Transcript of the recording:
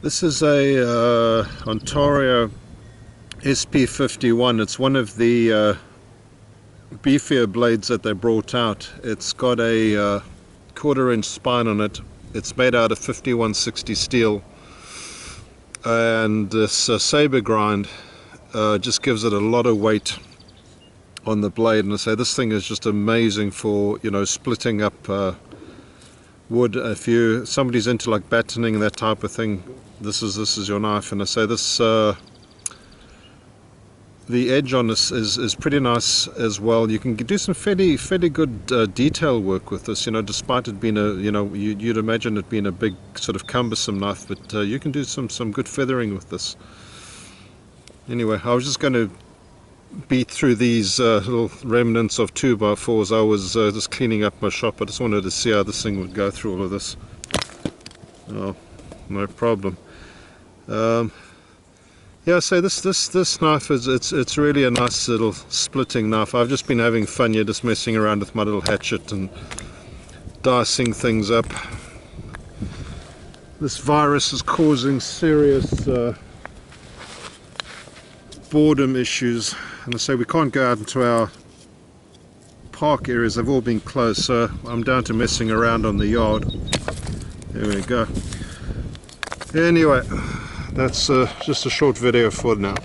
This is a Ontario SP51. It's one of the beefier blades that they brought out. It's got a 1/4 inch spine on it. It's made out of 5160 steel, and this saber grind just gives it a lot of weight on the blade. And I say this thing is just amazing for, you know, splitting up wood. If somebody's into like battening and that type of thing, this is your knife. And I say this the edge on this is pretty nice as well. You can do some fairly good detail work with this, you know, despite it being a, you know, you'd imagine it being a big sort of cumbersome knife, but you can do some good feathering with this. Anyway, I was just going to beat through these little remnants of 2x4s. I was just cleaning up my shop. I just wanted to see how this thing would go through all of this. Oh, no problem. Yeah, so this knife it's really a nice little splitting knife. I've just been having fun here, just messing around with my little hatchet and dicing things up. This virus is causing serious boredom issues, and I say we can't go out into our park areas. They've all been closed, so I'm down to messing around on the yard. There we go. Anyway, that's just a short video for now.